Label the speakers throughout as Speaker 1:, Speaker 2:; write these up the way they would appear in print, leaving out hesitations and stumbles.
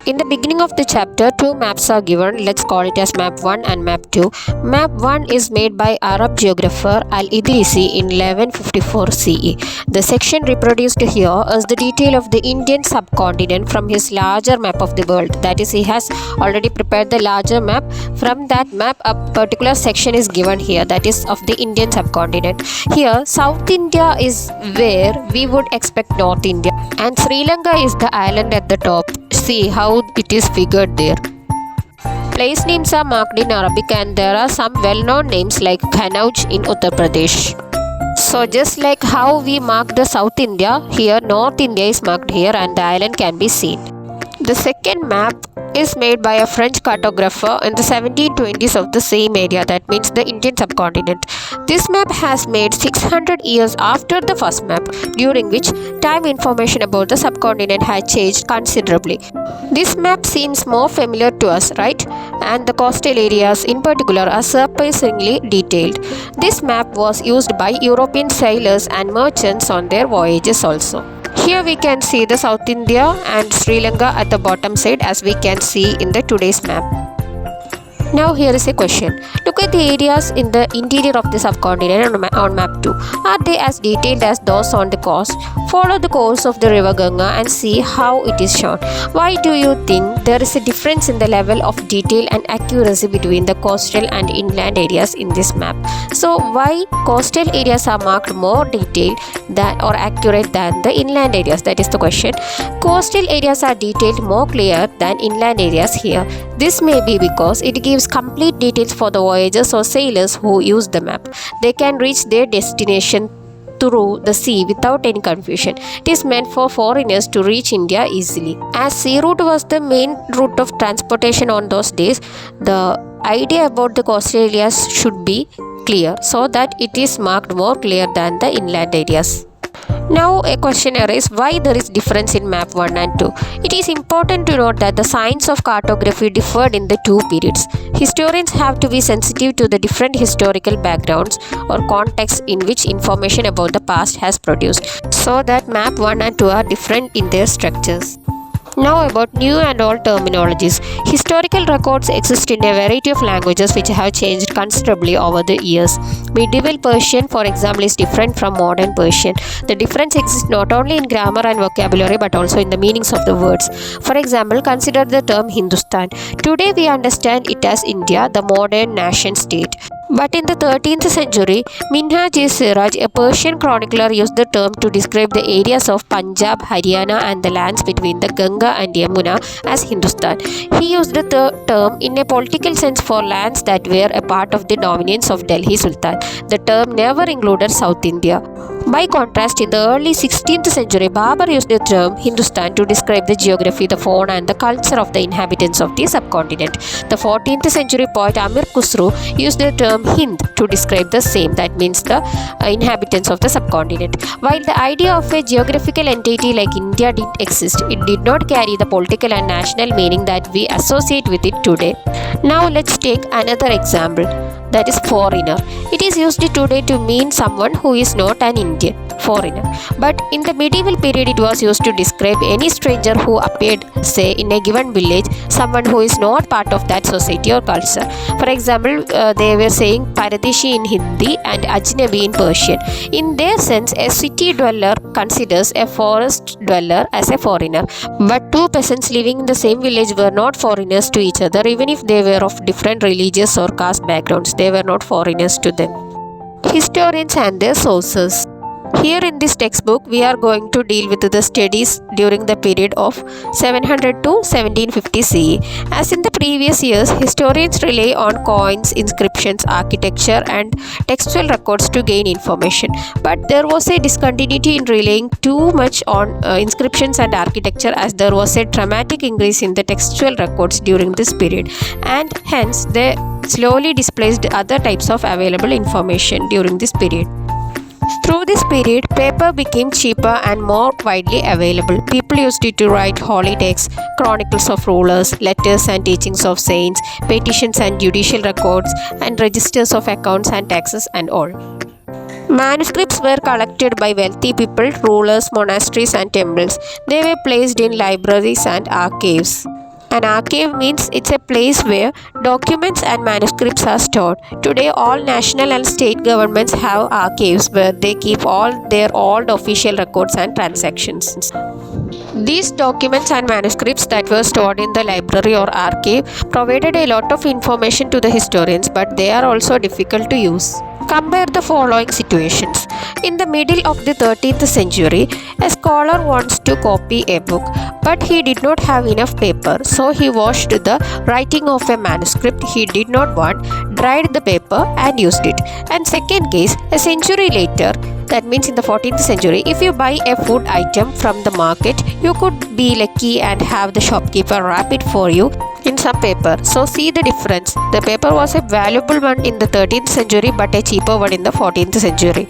Speaker 1: In the beginning of the chapter, two maps are given. Let's call it as map 1 and map 2. Map 1 is made by Arab geographer Al-Idrisi in 1154 CE. The section reproduced here is the detail of the Indian subcontinent from his larger map of the world. That is, he has already prepared the larger map. From that map, a particular section is given here, that is of the Indian subcontinent. Here, South India is where we would expect North India, and Sri Lanka is the island at the top. See how it is figured there. Place names are marked in Arabic, and there are some well-known names like Kanauj in Uttar Pradesh. So just like how we mark the South India, here North India is marked here and the island can be seen. The second map is made by a French cartographer in the 1720s of the same area, that means the Indian subcontinent. This map has made 600 years after the first map, during which time information about the subcontinent had changed considerably. This map seems more familiar to us, right? And the coastal areas in particular are surprisingly detailed. This map was used by European sailors and merchants on their voyages also. Here we can see the South India and Sri Lanka at the bottom side, as we can see in the today's map. Now here is a question. Look at the areas in the interior of the subcontinent on map 2. Are they as detailed as those on the coast? Follow the course of the river Ganga and see how it is shown. Why do you think there is a difference in the level of detail and accuracy between the coastal and inland areas in this map? So why coastal areas are marked more detailed than or accurate than the inland areas? That is the question. Coastal areas are detailed more clear than inland areas here. This may be because it gives complete details for the voyagers or sailors who use the map. They can reach their destination through the sea without any confusion. It is meant for foreigners to reach India easily. As sea route was the main route of transportation on those days, the idea about the coastal areas should be clear, so that it is marked more clear than the inland areas. Now a question arises, why there is difference in map 1 and 2. It is important to note that the science of cartography differed in the two periods. Historians have to be sensitive to the different historical backgrounds or contexts in which information about the past has produced, so that map 1 and 2 are different in their structures. Now about new and old terminologies. Historical records exist in a variety of languages which have changed considerably over the years. Medieval Persian, for example, is different from modern Persian. The difference exists not only in grammar and vocabulary but also in the meanings of the words. For example, consider the term Hindustan. Today we understand it as India, the modern nation state. But in the 13th century, Minhaj-e-Siraj, a Persian chronicler, used the term to describe the areas of Punjab, Haryana and the lands between the Ganga and Yamuna as Hindustan. He used the term in a political sense for lands that were a part of the dominance of Delhi Sultan. The term never included South India. By contrast, in the early 16th century, Babur used the term Hindustan to describe the geography, the fauna and the culture of the inhabitants of the subcontinent. The 14th century poet Amir Khusro used the term Hind to describe the same, that means the inhabitants of the subcontinent. While the idea of a geographical entity like India did exist, it did not carry the political and national meaning that we associate with it today. Now let's take another example, that is foreigner. It is used today to mean someone who is not an Indian, foreigner. But in the medieval period it was used to describe any stranger who appeared, say, in a given village, someone who is not part of that society or culture. For example, they were saying Paradishi in Hindi and Ajnabi in Persian. In their sense, a city dweller considers a forest dweller as a foreigner. But two peasants living in the same village were not foreigners to each other, even if they were of different religious or caste backgrounds. They were not foreigners to them. Historians and their sources. Here in this textbook, we are going to deal with the studies during the period of 700 to 1750 CE. As in the previous years, historians rely on coins, inscriptions, architecture and textual records to gain information. But there was a discontinuity in relying too much on inscriptions and architecture, as there was a dramatic increase in the textual records during this period, and hence they slowly displaced other types of available information during this period. Through this period, paper became cheaper and more widely available. People used it to write holy texts, chronicles of rulers, letters and teachings of saints, petitions and judicial records, and registers of accounts and taxes and all. Manuscripts were collected by wealthy people, rulers, monasteries and temples. They were placed in libraries and archives. An archive means it's a place where documents and manuscripts are stored. Today, all national and state governments have archives where they keep all their old official records and transactions. These documents and manuscripts that were stored in the library or archive provided a lot of information to the historians, but they are also difficult to use. Compare the following situations. In the middle of the 13th century, a scholar wants to copy a book, but he did not have enough paper, so he washed the writing of a manuscript he did not want, dried the paper, and used it. And second case, a century later, that means in the 14th century, if you buy a food item from the market, you could be lucky and have the shopkeeper wrap it for you in some paper. So see the difference. The paper was a valuable one in the 13th century but a cheaper one in the 14th century.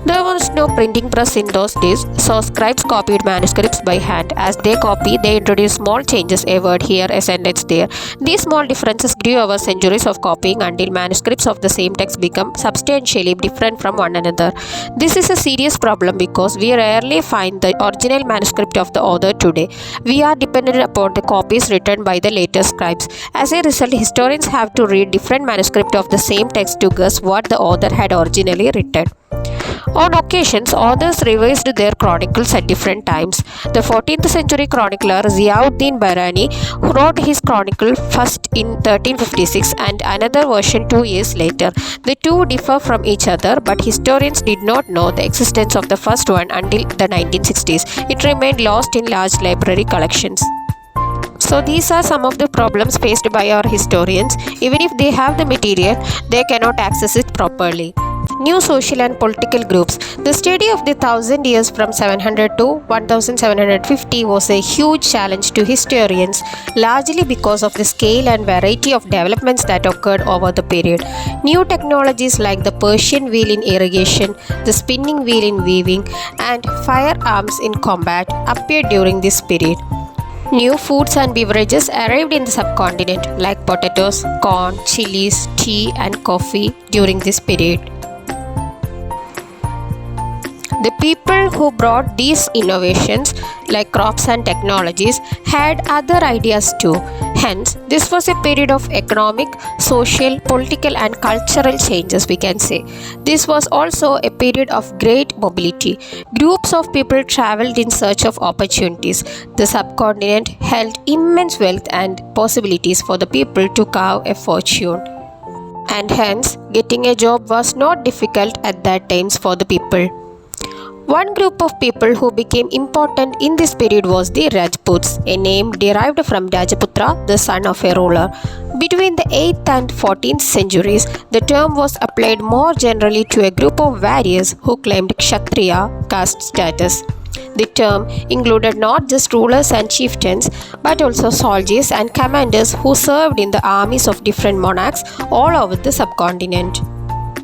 Speaker 1: There was no printing press in those days, so scribes copied manuscripts by hand. As they copy, they introduce small changes, a word here, a sentence there. These small differences grew over centuries of copying until manuscripts of the same text become substantially different from one another. This is a serious problem because we rarely find the original manuscript of the author today. We are dependent upon the copies written by the later scribes. As a result, historians have to read different manuscripts of the same text to guess what the author had originally written. On occasions, authors revised their chronicles at different times. The 14th century chronicler Ziauddin Bahrani wrote his chronicle first in 1356 and another version 2 years later. The two differ from each other, but historians did not know the existence of the first one until the 1960s. It remained lost in large library collections. So these are some of the problems faced by our historians. Even if they have the material, they cannot access it properly. New social and political groups. The study of the 1000 years from 700 to 1750 was a huge challenge to historians, largely because of the scale and variety of developments that occurred over the period. New technologies like the Persian wheel in irrigation, the spinning wheel in weaving, and firearms in combat appeared during this period. New foods and beverages arrived in the subcontinent like potatoes, corn, chilies, tea, and coffee during this period. The people who brought these innovations, like crops and technologies, had other ideas too. Hence, this was a period of economic, social, political, and cultural changes, we can say. This was also a period of great mobility. Groups of people traveled in search of opportunities. The subcontinent held immense wealth and possibilities for the people to carve a fortune. And hence, getting a job was not difficult at that times for the people. One group of people who became important in this period was the Rajputs, a name derived from Rajaputra, the son of a ruler. Between the 8th and 14th centuries, the term was applied more generally to a group of warriors who claimed Kshatriya caste status. The term included not just rulers and chieftains, but also soldiers and commanders who served in the armies of different monarchs all over the subcontinent.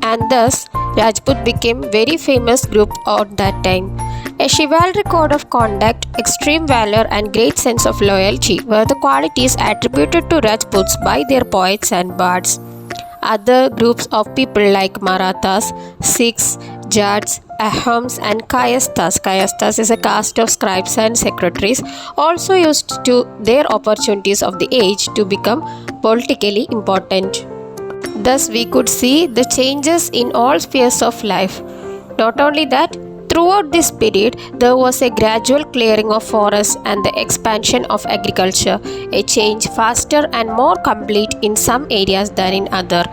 Speaker 1: And thus, Rajput became very famous group at that time. A chivalric code of conduct, extreme valor, and great sense of loyalty were the qualities attributed to Rajputs by their poets and bards. Other groups of people like Marathas, Sikhs, Jats, Ahams, and Kayasthas. Kayasthas is a caste of scribes and secretaries, also used to their opportunities of the age to become politically important. Thus, we could see the changes in all spheres of life. Not only that, throughout this period, there was a gradual clearing of forests and the expansion of agriculture, a change faster and more complete in some areas than in others.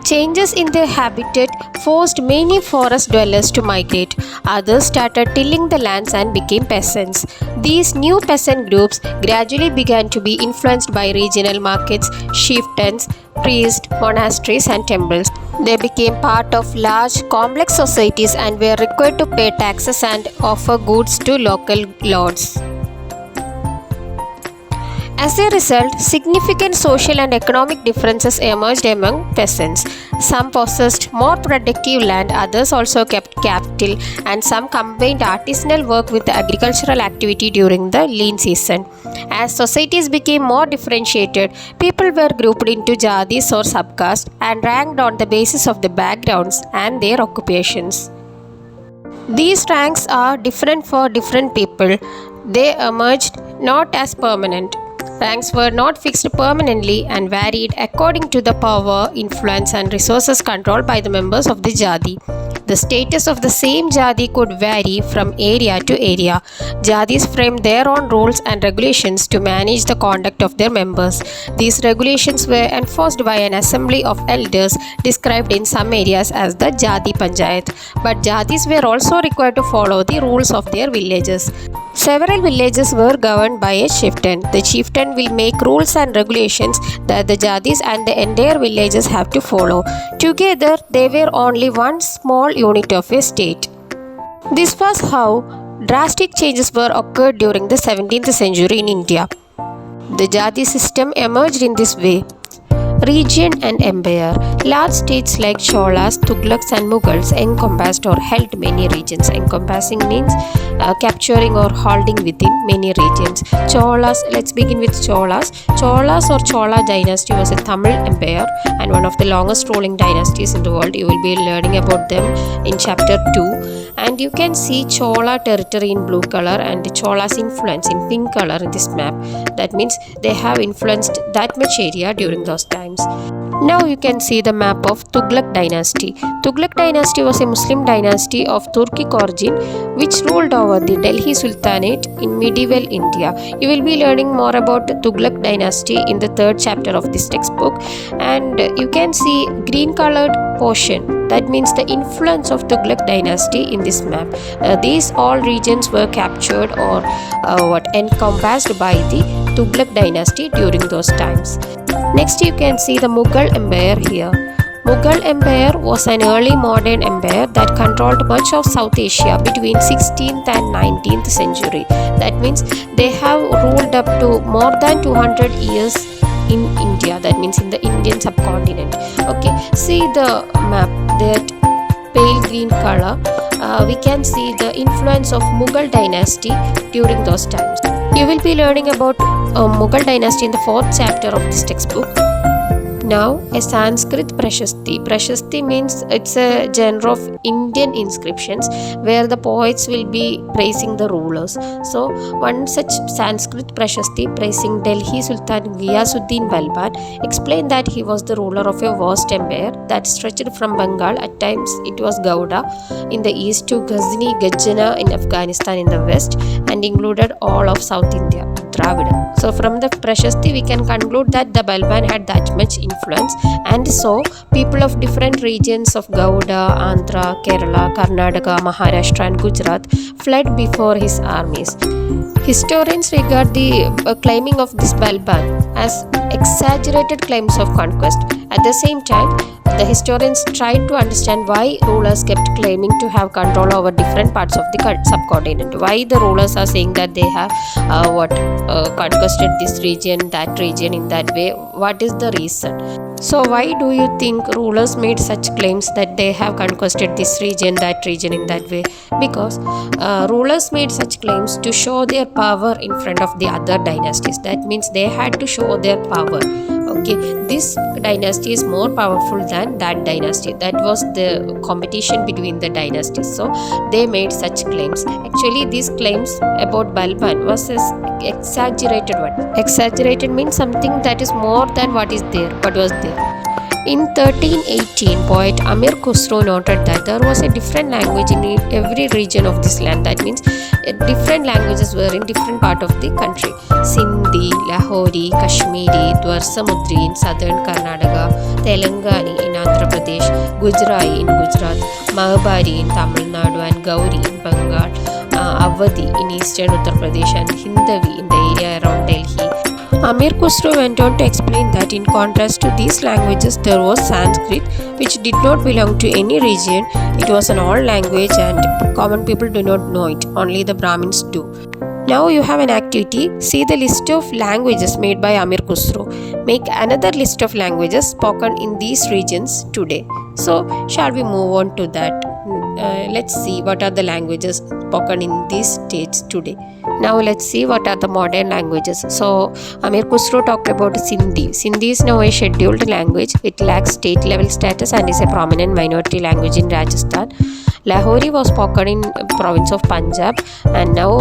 Speaker 1: Changes in their habitat forced many forest dwellers to migrate. Others started tilling the lands and became peasants. These new peasant groups gradually began to be influenced by regional markets, chieftains, priests, monasteries, and temples. They became part of large, complex societies and were required to pay taxes and offer goods to local lords. As a result, significant social and economic differences emerged among peasants. Some possessed more productive land, others also kept cattle, and some combined artisanal work with the agricultural activity during the lean season. As societies became more differentiated, people were grouped into jatis or subcastes and ranked on the basis of the backgrounds and their occupations. These ranks are different for different people. They emerged not as permanent. Ranks were not fixed permanently and varied according to the power, influence, and resources controlled by the members of the Jati. The status of the same Jati could vary from area to area. Jatis framed their own rules and regulations to manage the conduct of their members. These regulations were enforced by an assembly of elders described in some areas as the Jati Panchayat. But Jatis were also required to follow the rules of their villages. Several villages were governed by a chieftain. The chieftain will make rules and regulations that the Jatis and the entire villages have to follow. Together, they were only one small unit of a state. This was how drastic changes were occurred during the 17th century in India. The Jati system emerged in this way. Region and empire. Large states like Cholas, Tugluks and Mughals encompassed or held many regions. Encompassing means capturing or holding within many regions. Cholas, let's begin with Cholas. Cholas or Chola Dynasty was a Tamil empire and one of the longest ruling dynasties in the world. You will be learning about them in chapter 2. And you can see Chola territory in blue color and Chola's influence in pink color in this map. That means they have influenced that much area during those times. Now you can see the map of Tugluk Dynasty. Tugluk Dynasty was a Muslim dynasty of Turkic origin which ruled over the Delhi Sultanate in medieval India. You will be learning more about the Tugluk Dynasty in the 3rd chapter of this textbook. And you can see green colored portion. That means the influence of Tugluk Dynasty in this map. These all regions were captured or encompassed by the Tugluk Dynasty during those times. Next you can see the Mughal Empire here. Mughal Empire was an early modern empire that controlled much of South Asia between 16th and 19th century. That means they have ruled up to more than 200 years in India. That means in the Indian subcontinent. Okay, see the map, that pale green color. We can see the influence of Mughal dynasty during those times. You will be learning about Mughal dynasty in the 4th chapter of this textbook. Now, a Sanskrit Prashasti. Prashasti means it's a genre of Indian inscriptions where the poets will be praising the rulers. So, one such Sanskrit Prashasti praising Delhi Sultan Ghiyasuddin Balban explained that he was the ruler of a vast empire that stretched from Bengal, at times it was Gauda, in the east to Ghazni Gajjana in Afghanistan in the west, and included all of South India. So from the Prashasti we can conclude that the Balban had that much influence, and so people of different regions of Gauda, Andhra, Kerala, Karnataka, Maharashtra and Gujarat fled before his armies. Historians regard the claiming of this Balban as exaggerated claims of conquest. At the same time, the historians tried to understand why rulers kept claiming to have control over different parts of the subcontinent. Why the rulers are saying that they have conquested this region, that region in that way. What is the reason? So why do you think rulers made such claims that they have conquested this region, that region in that way? Because rulers made such claims to show their power in front of the other dynasties. That means they had to show their power. Okay, this dynasty is more powerful than that dynasty. That was the competition between the dynasties. So they made such claims. Actually, these claims about Balban was an exaggerated one. Exaggerated means something that is more than what is there, what was there. In 1318, poet Amir Khusro noted that there was a different language in every region of this land. That means different languages were in different part of the country. Sindhi, Lahori, Kashmiri, Dwarsamudri in southern Karnataka, Telangani in Andhra Pradesh, Gujarai in Gujarat, Mahabari in Tamil Nadu and Gauri in Bengal, Awadhi in eastern Uttar Pradesh and Hindavi in the area around Delhi. Amir Khusro went on to explain that in contrast to these languages, there was Sanskrit, which did not belong to any region. It was an old language and common people do not know it, only the Brahmins do. Now you have an activity. See the list of languages made by Amir Khusro. Make another list of languages spoken in these regions today. So, shall we move on to that? Let's see what are the languages spoken in these states today. Now let's see what are the modern languages. So Amir Khusro talked about Sindhi. Sindhi is now a scheduled language. It lacks state level status and is a prominent minority language in Rajasthan. Lahori was spoken in province of Punjab, and now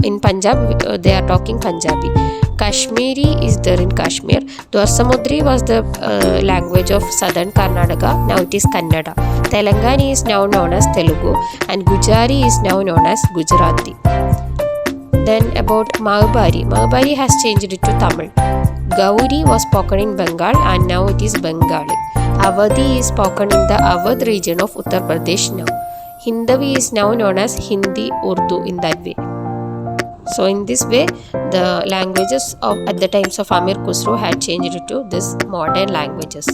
Speaker 1: in Punjab they are talking Punjabi. Kashmiri is there in Kashmir. Dwarsamudri was the language of southern Karnataka. Now it is Kannada. Telangani is now known as Telugu, and Gujari is now known as Gujarati. Then about Mahabari. Mahabari has changed it to Tamil. Gauri was spoken in Bengal and now it is Bengali. Awadhi is spoken in the Awadh region of Uttar Pradesh now. Hindavi is now known as Hindi, Urdu in that way. So in this way, the languages at the times of Amir Khusro had changed to these modern languages.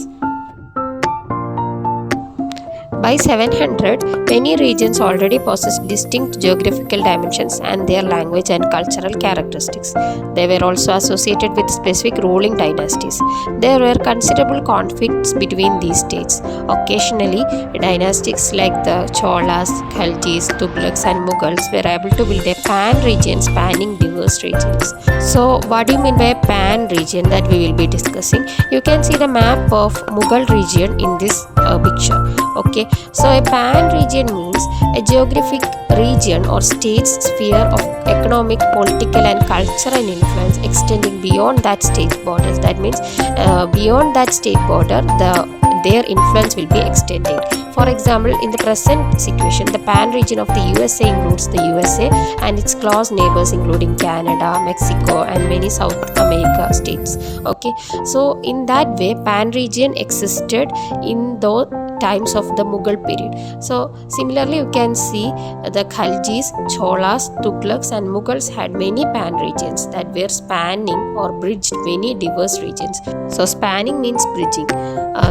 Speaker 1: By 700, many regions already possessed distinct geographical dimensions and their language and cultural characteristics. They were also associated with specific ruling dynasties. There were considerable conflicts between these states. Occasionally, dynasties like the Cholas, Khaljis, Tugluks and Mughals were able to build a pan-region spanning diverse regions. So, what do you mean by a pan-region that we will be discussing? You can see the map of Mughal region in this picture. Okay, so a pan region means a geographic region or state's sphere of economic, political and cultural influence extending beyond that state's borders. That means beyond that state border, their influence will be extending. For example, in the present situation, the pan region of the USA includes the USA and its close neighbors including Canada, Mexico and many South America states. Okay, so in that way, pan region existed in those times of the Mughal period. So similarly, you can see the Khaljis, Cholas, Tugluks and Mughals had many pan regions that were spanning or bridged many diverse regions. So spanning means bridging.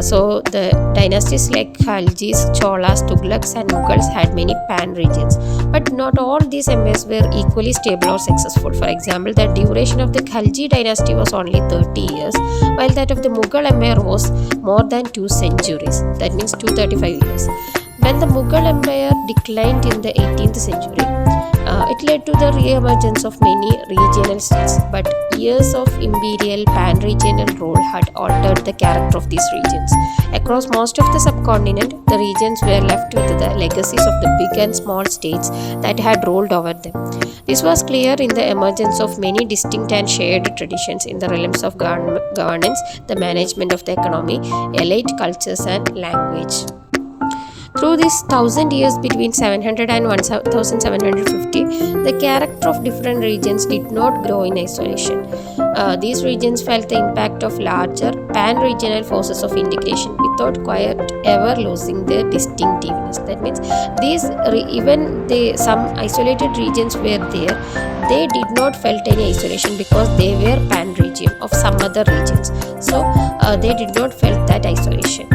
Speaker 1: So the dynasties like Khaljis, Cholas, Tugluks and Mughals had many pan regions. But not all these empires were equally stable or successful. For example, the duration of the Khalji dynasty was only 30 years, while that of the Mughal empire was more than 2 centuries. That means 235 years. When the Mughal Empire declined in the 18th century, it led to the re-emergence of many regional states, but years of imperial pan-regional rule had altered the character of these regions. Across most of the subcontinent, the regions were left with the legacies of the big and small states that had ruled over them. This was clear in the emergence of many distinct and shared traditions in the realms of governance, the management of the economy, elite cultures and language. Through these 1,000 years between 700 and 1750, the character of different regions did not grow in isolation. These regions felt the impact of larger pan-regional forces of integration without quite ever losing their distinctiveness. That means some isolated regions were there, they did not felt any isolation because they were pan-region of some other regions. So they did not felt that isolation.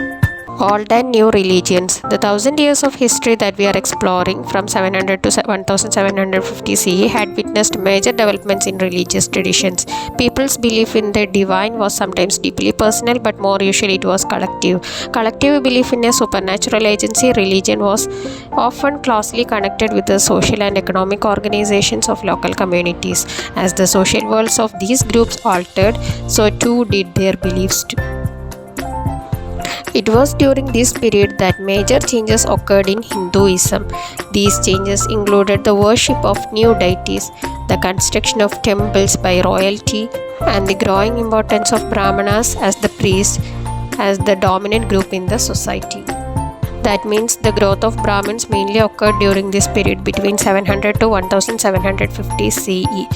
Speaker 1: Old and new religions. The 1,000 years of history that we are exploring from 700 to 1750 CE had witnessed major developments in religious traditions. People's belief in the divine was sometimes deeply personal, but more usually it was collective. Collective belief in a supernatural agency, religion was often closely connected with the social and economic organizations of local communities. As the social worlds of these groups altered, so too did their beliefs too. It was during this period that major changes occurred in Hinduism. These changes included the worship of new deities, the construction of temples by royalty, and the growing importance of Brahmanas as the priests as the dominant group in the society. That means the growth of Brahmins mainly occurred during this period between 700 to 1750 CE.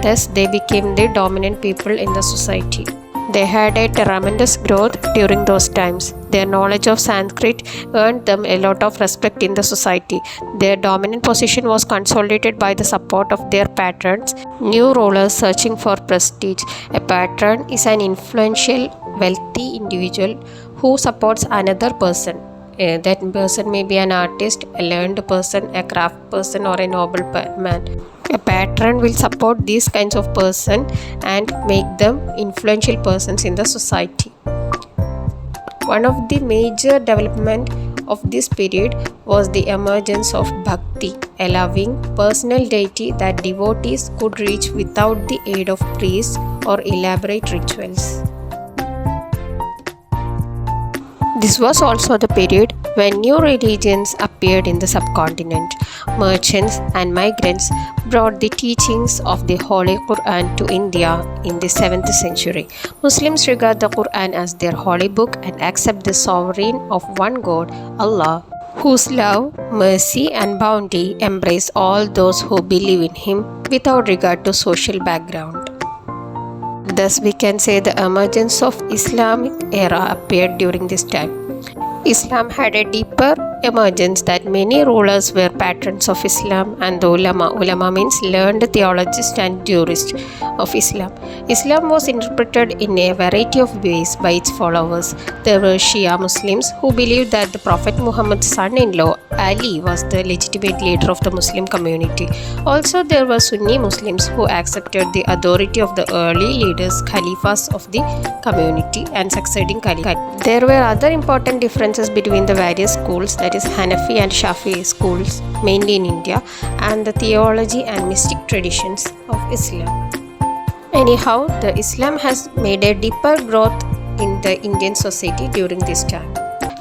Speaker 1: Thus, they became the dominant people in the society. They had a tremendous growth during those times. Their knowledge of Sanskrit earned them a lot of respect in the society. Their dominant position was consolidated by the support of their patrons, new rulers searching for prestige. A patron is an influential, wealthy individual who supports another person. That person may be an artist, a learned person, a craft person, or a noble man. A patron will support these kinds of person and make them influential persons in the society. One of the major development of this period was the emergence of Bhakti, a loving, personal deity that devotees could reach without the aid of priests or elaborate rituals. This was also the period when new religions appeared in the subcontinent. Merchants and migrants brought the teachings of the Holy Quran to India in the 7th century. Muslims regard the Quran as their holy book and accept the sovereign of one God, Allah, whose love, mercy, and bounty embrace all those who believe in Him without regard to social background. Thus, we can say the emergence of Islamic era appeared during this time. Islam had a deeper emergence that many rulers were patrons of Islam and the ulama. Ulama means learned theologists and jurists of Islam. Islam was interpreted in a variety of ways by its followers. There were Shia Muslims who believed that the Prophet Muhammad's son-in-law Ali was the legitimate leader of the Muslim community. Also, there were Sunni Muslims who accepted the authority of the early leaders, Khalifas of the community and succeeding Caliph. There were other important differences between the various schools, that is Hanafi and Shafi'i schools, mainly in India, and the theology and mystic traditions of Islam. Anyhow, the Islam has made a deeper growth in the Indian society during this time.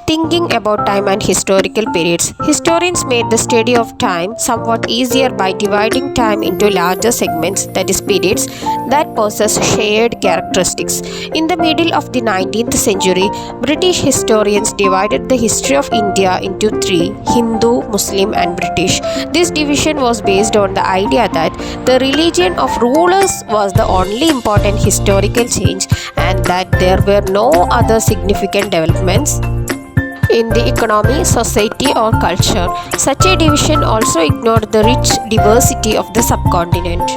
Speaker 1: Thinking about time and historical periods, historians made the study of time somewhat easier by dividing time into larger segments, that is periods, that possess shared characteristics. In the middle of the 19th century, British historians divided the history of India into three: Hindu, Muslim, and British. This division was based on the idea that the religion of rulers was the only important historical change and that there were no other significant developments in the economy, society, or culture. Such a division also ignored the rich diversity of the subcontinent.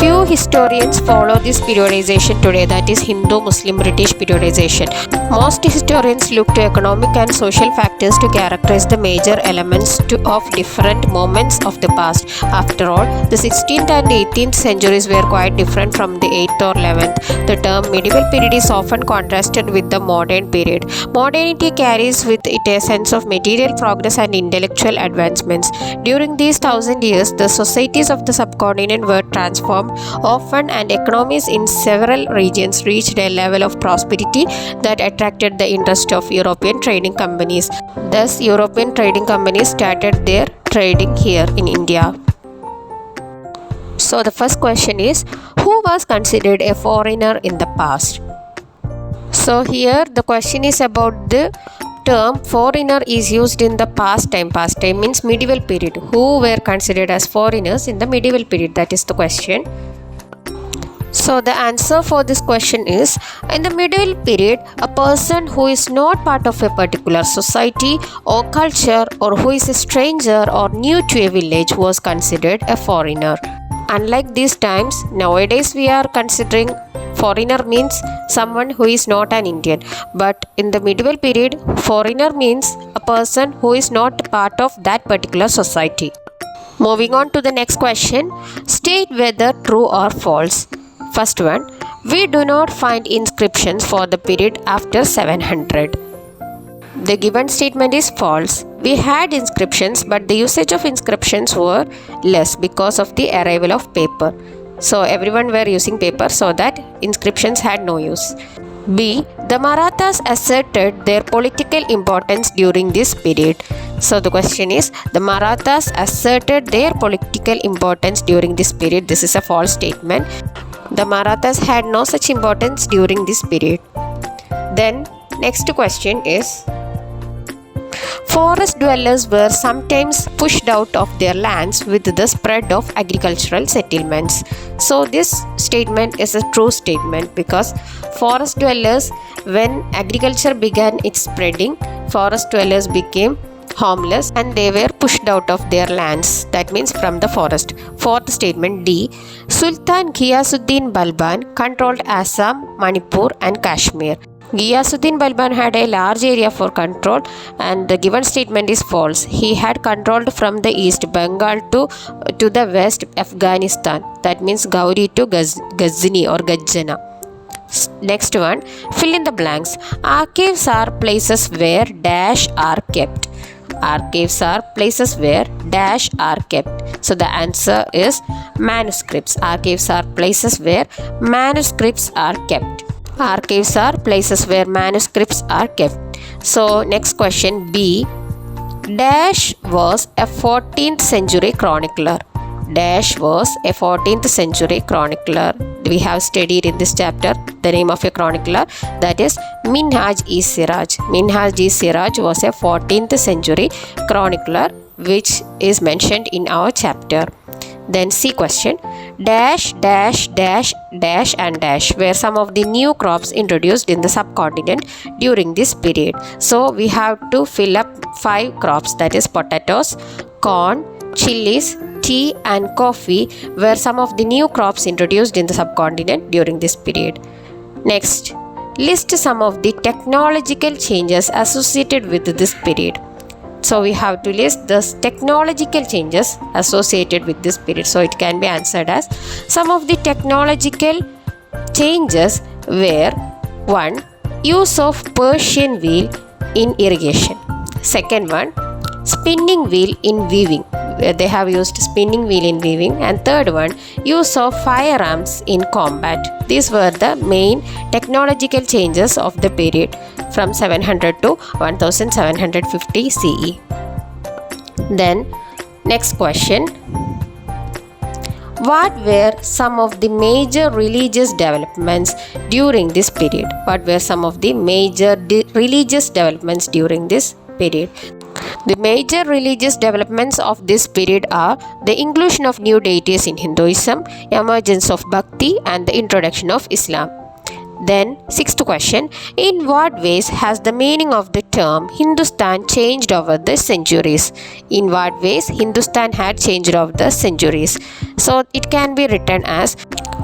Speaker 1: Few historians follow this periodization today, that is Hindu, Muslim, British periodization. Most historians look to economic and social factors to characterize the major elements of different moments of the past. After all, the 16th and 18th centuries were quite different from the 8th or 11th. The term medieval period is often contrasted with the modern period. Modernity carries with it a sense of material progress and intellectual advancements. During these 1,000 years, the societies of the subcontinent were transformed often, and economies in several regions reached a level of prosperity that attracted the interest of European trading companies. Thus, European trading companies started their trading here in India. So the first question is, who was considered a foreigner in the past? So here the question is about the term foreigner is used in the past time. Past time means medieval period. Who were considered as foreigners in the medieval period? That is the question. So the answer for this question is, in the medieval period, a person who is not part of a particular society or culture, or who is a stranger or new to a village, was considered a foreigner. Unlike these times, nowadays we are considering foreigner means someone who is not an Indian. But in the medieval period, foreigner means a person who is not part of that particular society. Moving on to the next question, state whether true or false. First one, we do not find inscriptions for the period after 700. The given statement is false. We had inscriptions, but the usage of inscriptions were less because of the arrival of paper. So everyone were using paper, so that inscriptions had no use. B. The Marathas asserted their political importance during this period. So the question is, the Marathas asserted their political importance during this period. This is a false statement. The Marathas had no such importance during this period. Then next question is, forest dwellers were sometimes pushed out of their lands with the spread of agricultural settlements. So this statement is a true statement, because forest dwellers, when agriculture began its spreading, forest dwellers became homeless and they were pushed out of their lands, that means from the forest. Fourth statement, D. Sultan Ghiyasuddin Balban controlled Assam, Manipur and Kashmir. Ghiyasuddin Balban had a large area for control, and the given statement is false. He had controlled from the east Bengal to the west Afghanistan, that means Gauri to Ghazni or Gajjana. Next one, fill in the blanks. Archives are places where dash are kept. Archives are places where dash are kept. So the answer is manuscripts. Archives are places where manuscripts are kept. Archives are places where manuscripts are kept. So next question B. Dash was a 14th century chronicler. Dash was a 14th century chronicler. We have studied in this chapter the name of a chronicler, that is Minhaj-e-Siraj. Minhaj-e-Siraj was a 14th century chronicler which is mentioned in our chapter. Then C question. Dash, dash, dash, dash and dash were some of the new crops introduced in the subcontinent during this period. So we have to fill up 5 crops, that is potatoes, corn, chilies, tea and coffee were some of the new crops introduced in the subcontinent during this period. Next, list some of the technological changes associated with this period. So we have to list the technological changes associated with this period. So it can be answered as some of the technological changes were 1. Use of Persian wheel in irrigation. Second one, spinning wheel in weaving. They have used spinning wheel in weaving. And third one, use of firearms in combat. These were the main technological changes of the period from 700 to 1750 CE. Then next question. What were some of the major religious developments during this period? What were some of the major religious developments during this period? The major religious developments of this period are the inclusion of new deities in Hinduism, emergence of Bhakti, and the introduction of Islam. Then, sixth question. In what ways has the meaning of the term Hindustan changed over the centuries? In what ways Hindustan had changed over the centuries? So, it can be written as,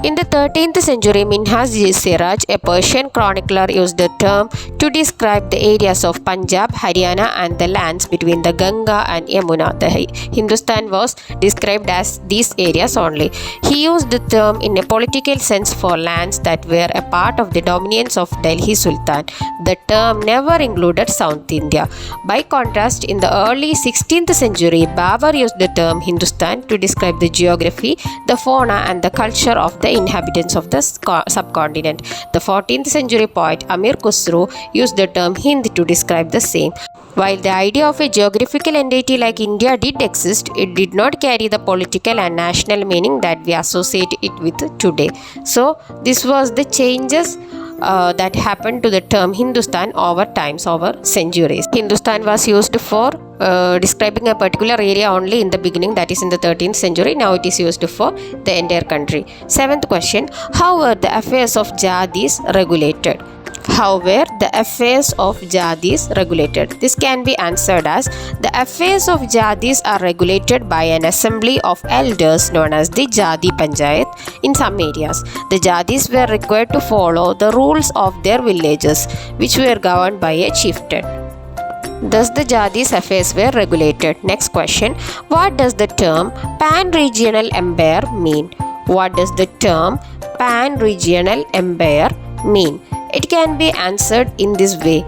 Speaker 1: in the 13th century, Minhaj-e-Siraj, a Persian chronicler, used the term to describe the areas of Punjab, Haryana and the lands between the Ganga and Yamuna. The Hindustan was described as these areas only. He used the term in a political sense for lands that were a part of the dominions of Delhi Sultan. The term never included South India. By contrast, in the early 16th century, Babur used the term Hindustan to describe the geography, the fauna and the culture of the inhabitants of the subcontinent. The 14th century poet Amir Khusro used the term Hind to describe the same. While the idea of a geographical entity like India did exist, it did not carry the political and national meaning that we associate it with today. So, this was the changes that happened to the term Hindustan over times, over centuries. Hindustan was used for describing a particular area only in the beginning, that is in the 13th century. Now it is used for the entire country. Seventh question. How were the affairs of Jatis regulated? How were the affairs of Jatis regulated? This can be answered as, the affairs of Jatis are regulated by an assembly of elders known as the Jati Panchayat. In some areas, the Jatis were required to follow the rules of their villages, which were governed by a chieftain. Thus, the Jatis' affairs were regulated. Next question. What does the term pan-regional empire mean? What does the term pan-regional empire mean? It can be answered in this way.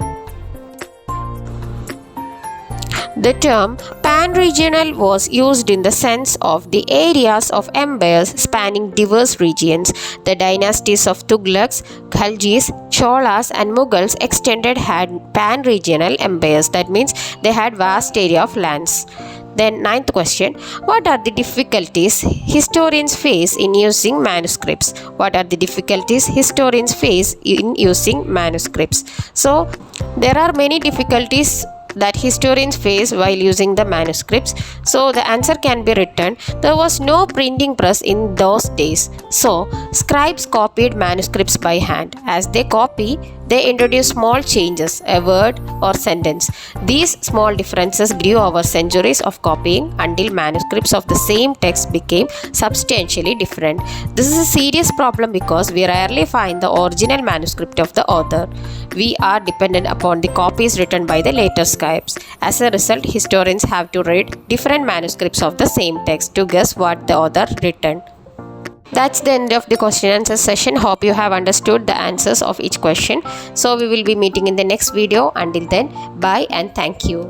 Speaker 1: The term pan-regional was used in the sense of the areas of empires spanning diverse regions. The dynasties of Tugluks, Khaljis, Cholas and Mughals had pan-regional empires. That means they had vast area of lands. Then ninth question. What are the difficulties historians face in using manuscripts? What are the difficulties historians face in using manuscripts? So, there are many difficulties that historians face while using the manuscripts. So the answer can be written, there was no printing press in those days. So scribes copied manuscripts by hand. As they copy, they introduce small changes, a word or sentence. These small differences grew over centuries of copying until manuscripts of the same text became substantially different. This is a serious problem because we rarely find the original manuscript of the author. We are dependent upon the copies written by the later scribes. As a result, historians have to read different manuscripts of the same text to guess what the author written. That's the end of the question and answer session. Hope you have understood the answers of each question. So we will be meeting in the next video. Until then, bye and thank you.